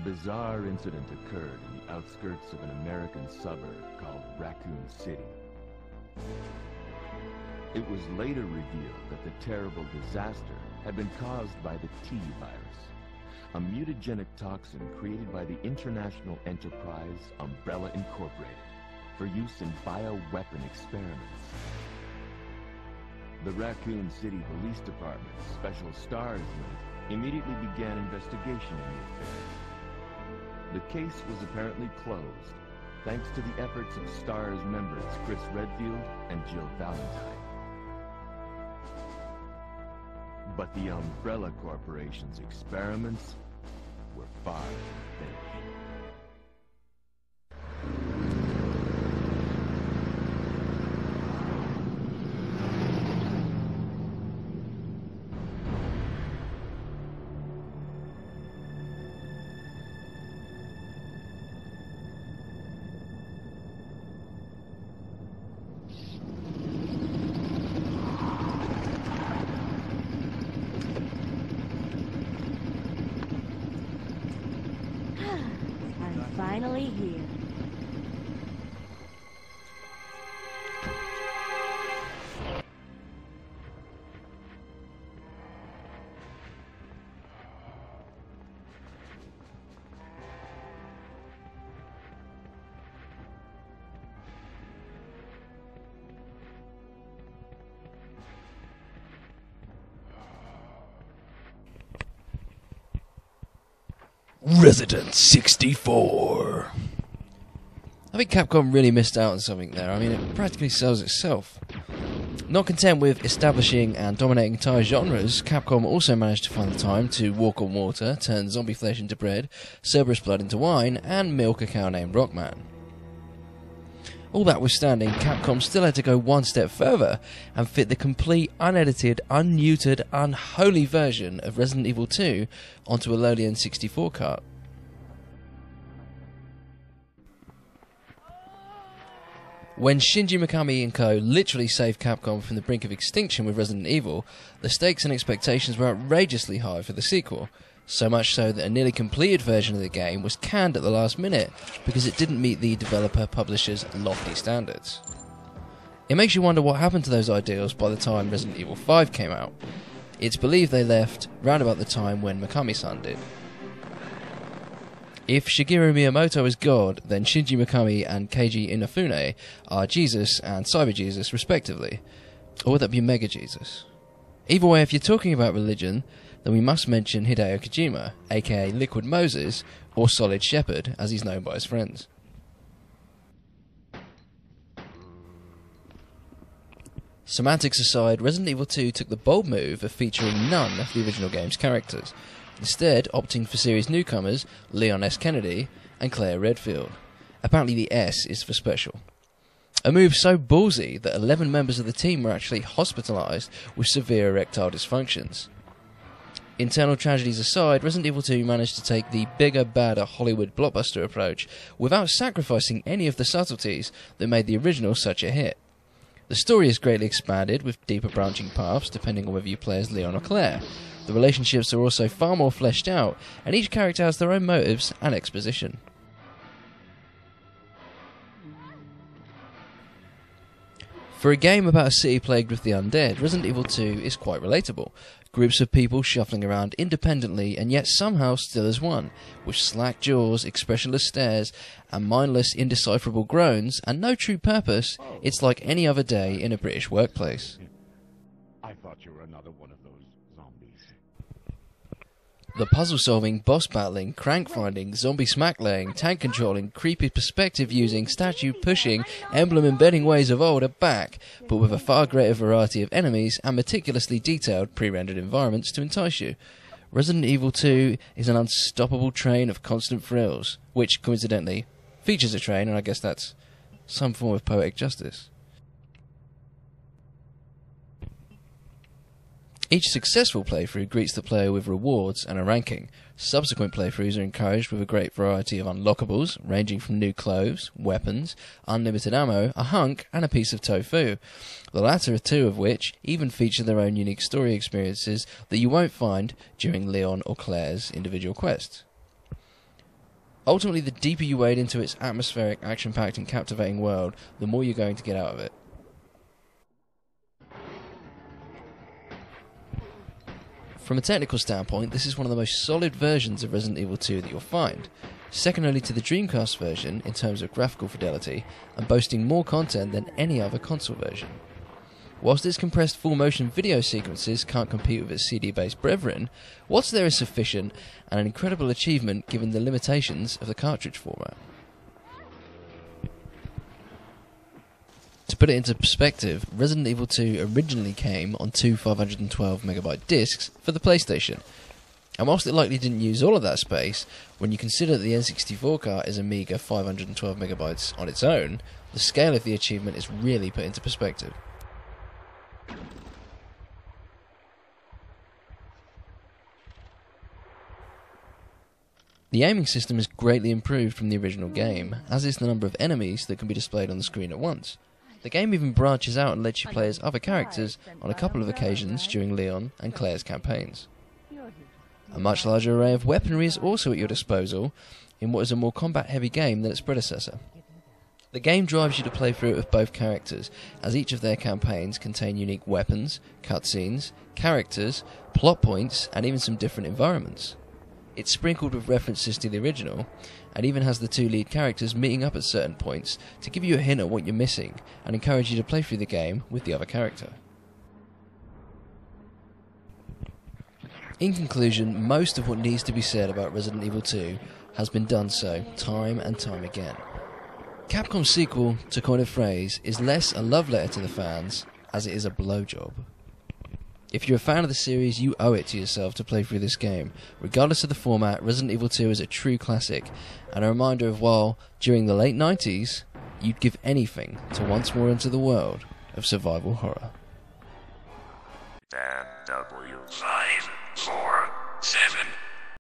bizarre incident occurred in the outskirts of an American suburb called Raccoon City. It was later revealed that the terrible disaster had been caused by the T virus, a mutagenic toxin created by the international enterprise Umbrella Incorporated for use in bioweapon experiments. The Raccoon City Police Department's Special Stars Unit immediately began investigation in the affair. The case was apparently closed, thanks to the efforts of STARS members Chris Redfield and Jill Valentine. But the Umbrella Corporation's experiments were far from finished. Finally here. Resident 64. I think Capcom really missed out on something there. I mean, it practically sells itself. Not content with establishing and dominating entire genres, Capcom also managed to find the time to walk on water, turn zombie flesh into bread, Cerberus blood into wine, and milk a cow named Rockman. All that withstanding, Capcom still had to go one step further and fit the complete, unedited, unneutered, unholy version of Resident Evil 2 onto a lowly N64 cart. When Shinji Mikami and co. literally saved Capcom from the brink of extinction with Resident Evil, the stakes and expectations were outrageously high for the sequel. So much so that a nearly completed version of the game was canned at the last minute because it didn't meet the developer-publisher's lofty standards. It makes you wonder what happened to those ideals by the time Resident Evil 5 came out. It's believed they left round about the time when Mikami-san did. If Shigeru Miyamoto is God, then Shinji Mikami and Keiji Inafune are Jesus and Cyber Jesus respectively. Or would that be Mega Jesus? Either way, if you're talking about religion, then we must mention Hideo Kojima, aka Liquid Moses, or Solid Shepherd, as he's known by his friends. Semantics aside, Resident Evil 2 took the bold move of featuring none of the original game's characters, instead opting for series newcomers Leon S. Kennedy and Claire Redfield. Apparently the S is for special. A move so ballsy that 11 members of the team were actually hospitalised with severe erectile dysfunctions. Internal tragedies aside, Resident Evil 2 managed to take the bigger, badder Hollywood blockbuster approach without sacrificing any of the subtleties that made the original such a hit. The story is greatly expanded with deeper branching paths depending on whether you play as Leon or Claire. The relationships are also far more fleshed out, and each character has their own motives and exposition. For a game about a city plagued with the undead, Resident Evil 2 is quite relatable. Groups of people shuffling around independently and yet somehow still as one, with slack jaws, expressionless stares, and mindless, indecipherable groans, and no true purpose. It's like any other day in a British workplace. I thought you were another one of those zombies. The puzzle-solving, boss-battling, crank-finding, zombie smack-laying, tank-controlling, creepy perspective-using, statue-pushing, emblem-embedding ways of old are back, but with a far greater variety of enemies and meticulously detailed pre-rendered environments to entice you. Resident Evil 2 is an unstoppable train of constant thrills, which, coincidentally, features a train, and I guess that's some form of poetic justice. Each successful playthrough greets the player with rewards and a ranking. Subsequent playthroughs are encouraged with a great variety of unlockables, ranging from new clothes, weapons, unlimited ammo, a hunk, and a piece of tofu. The latter two of which even feature their own unique story experiences that you won't find during Leon or Claire's individual quests. Ultimately, the deeper you wade into its atmospheric, action-packed and captivating world, the more you're going to get out of it. From a technical standpoint, this is one of the most solid versions of Resident Evil 2 that you'll find, second only to the Dreamcast version in terms of graphical fidelity, and boasting more content than any other console version. Whilst its compressed full-motion video sequences can't compete with its CD-based brethren, what's there is sufficient and an incredible achievement given the limitations of the cartridge format. To put it into perspective, Resident Evil 2 originally came on two 512MB discs for the PlayStation, and whilst it likely didn't use all of that space, when you consider that the N64 cart is a meagre 512MB on its own, the scale of the achievement is really put into perspective. The aiming system is greatly improved from the original game, as is the number of enemies that can be displayed on the screen at once. The game even branches out and lets you play as other characters on a couple of occasions during Leon and Claire's campaigns. A much larger array of weaponry is also at your disposal in what is a more combat-heavy game than its predecessor. The game drives you to play through it with both characters, as each of their campaigns contain unique weapons, cutscenes, characters, plot points, and even some different environments. It's sprinkled with references to the original, and even has the two lead characters meeting up at certain points to give you a hint at what you're missing, and encourage you to play through the game with the other character. In conclusion, most of what needs to be said about Resident Evil 2 has been done so time and time again. Capcom's sequel, to coin a phrase, is less a love letter to the fans as it is a blowjob. If you're a fan of the series, you owe it to yourself to play through this game. Regardless of the format, Resident Evil 2 is a true classic, and a reminder of while, during the late 90s, you'd give anything to once more enter the world of survival horror. NW5